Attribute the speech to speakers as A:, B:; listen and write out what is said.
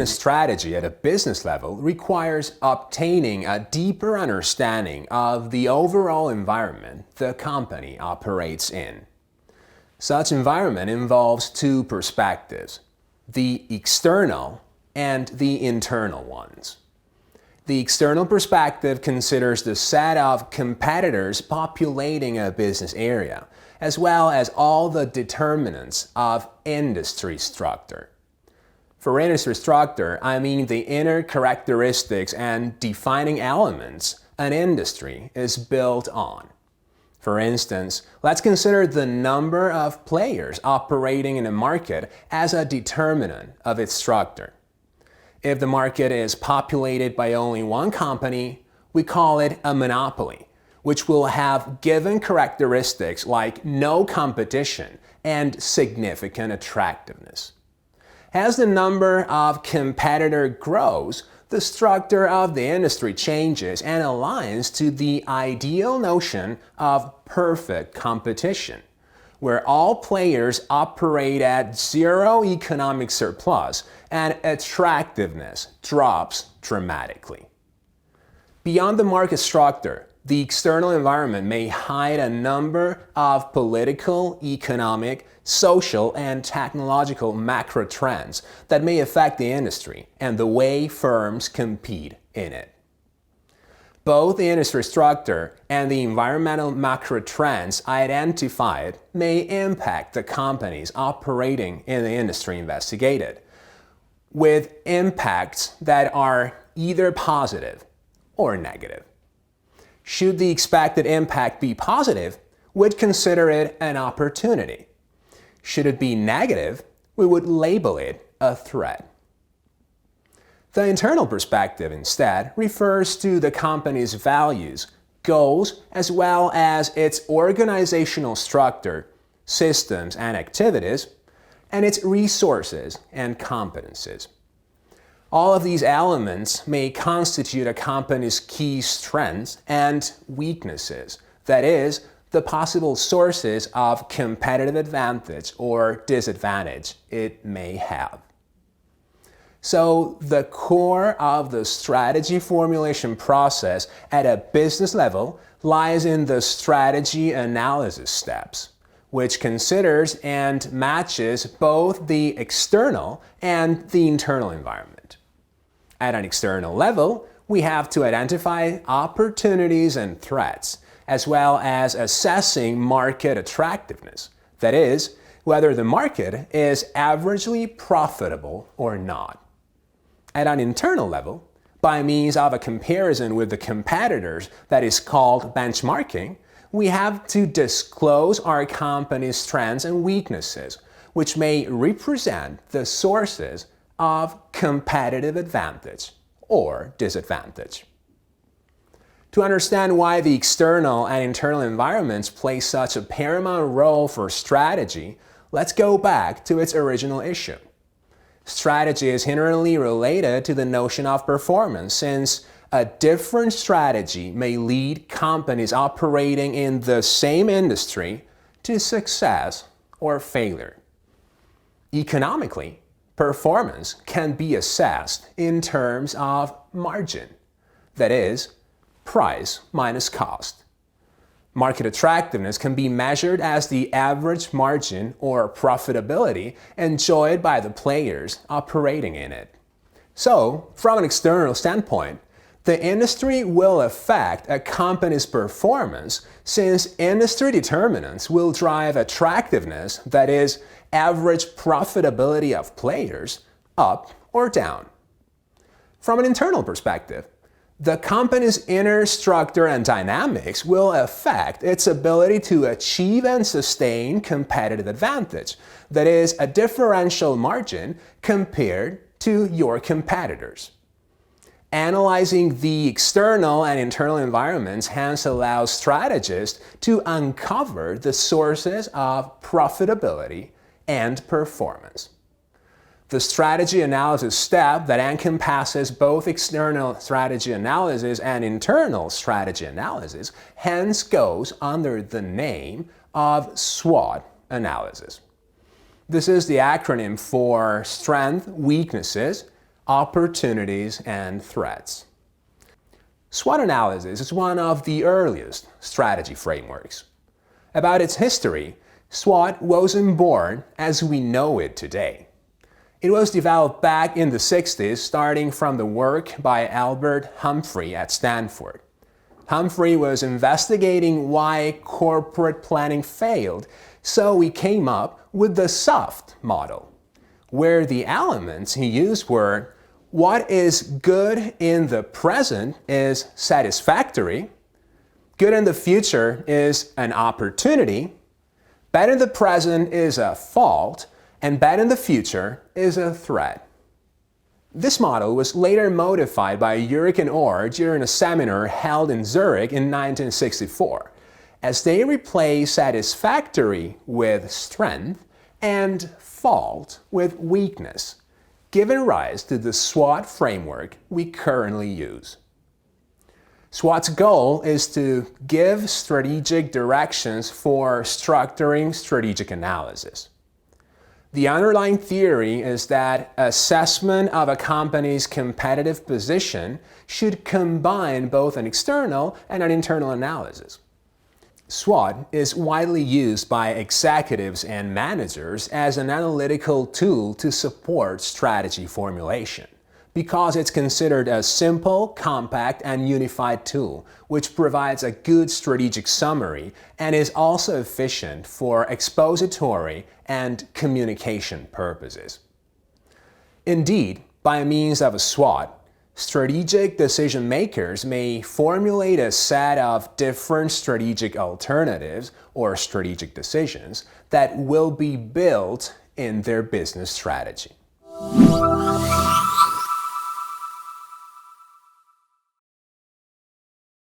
A: a strategy at a business level requires obtaining a deeper understanding of the overall environment the company operates in. Such environment involves two perspectives, the external and the internal ones. The external perspective considers the set of competitors populating a business area, as well as all the determinants of industry structure. For industry structure, I mean the inner characteristics and defining elements an industry is built on. For instance, let's consider the number of players operating in a market as a determinant of its structure. If the market is populated by only one company, we call it a monopoly, which will have given characteristics like no competition and significant attractiveness. As the number of competitors grows, the structure of the industry changes and aligns to the ideal notion of perfect competition, where all players operate at zero economic surplus and attractiveness drops dramatically. Beyond the market structure, the external environment may hide a number of political, economic, social, and technological macro trends that may affect the industry and the way firms compete in it. Both the industry structure and the environmental macro trends identified may impact the companies operating in the industry investigated, with impacts that are either positive or negative. Should the expected impact be positive, we'd consider it an opportunity. Should it be negative, we would label it a threat. The internal perspective, instead, refers to the company's values, goals, as well as its organizational structure, systems and activities, and its resources and competencies. All of these elements may constitute a company's key strengths and weaknesses, that is, the possible sources of competitive advantage or disadvantage it may have. So, the core of the strategy formulation process at a business level lies in the strategy analysis steps, which considers and matches both the external and the internal environment. At an external level, we have to identify opportunities and threats, as well as assessing market attractiveness, that is, whether the market is averagely profitable or not. At an internal level, by means of a comparison with the competitors that is called benchmarking, we have to disclose our company's strengths and weaknesses, which may represent the sources of competitive advantage or disadvantage. To understand why the external and internal environments play such a paramount role for strategy, let's go back to its original issue. Strategy is inherently related to the notion of performance, since a different strategy may lead companies operating in the same industry to success or failure. Economically, performance can be assessed in terms of margin, that is, price minus cost. Market attractiveness can be measured as the average margin or profitability enjoyed by the players operating in it. So, from an external standpoint, the industry will affect a company's performance, since industry determinants will drive attractiveness, that is, average profitability of players, up or down. From an internal perspective, the company's inner structure and dynamics will affect its ability to achieve and sustain competitive advantage, that is, a differential margin compared to your competitors. Analyzing the external and internal environments hence allows strategists to uncover the sources of profitability and performance. The strategy analysis step that encompasses both external strategy analysis and internal strategy analysis hence goes under the name of Swot Analysis. This is the acronym for strengths, weaknesses, opportunities, and threats. SWOT analysis is one of the earliest strategy frameworks. About its history, SWOT wasn't born as we know it today. It was developed back in the 60s, starting from the work by Albert Humphrey at Stanford. Humphrey was investigating why corporate planning failed, so he came up with the SOFT model, where the elements he used were: what is good in the present is satisfactory, good in the future is an opportunity, bad in the present is a fault, and bad in the future is a threat. This model was later modified by Jürgen Orr during a seminar held in Zurich in 1964, as they replaced satisfactory with strength and fault with weakness, giving rise to the SWOT framework we currently use. SWOT's goal is to give strategic directions for structuring strategic analysis. The underlying theory is that assessment of a company's competitive position should combine both an external and an internal analysis. SWOT is widely used by executives and managers as an analytical tool to support strategy formulation, because it's considered a simple, compact, and unified tool which provides a good strategic summary and is also efficient for expository and communication purposes. Indeed, by means of a SWOT, strategic decision makers may formulate a set of different strategic alternatives or strategic decisions that will be built in their business strategy.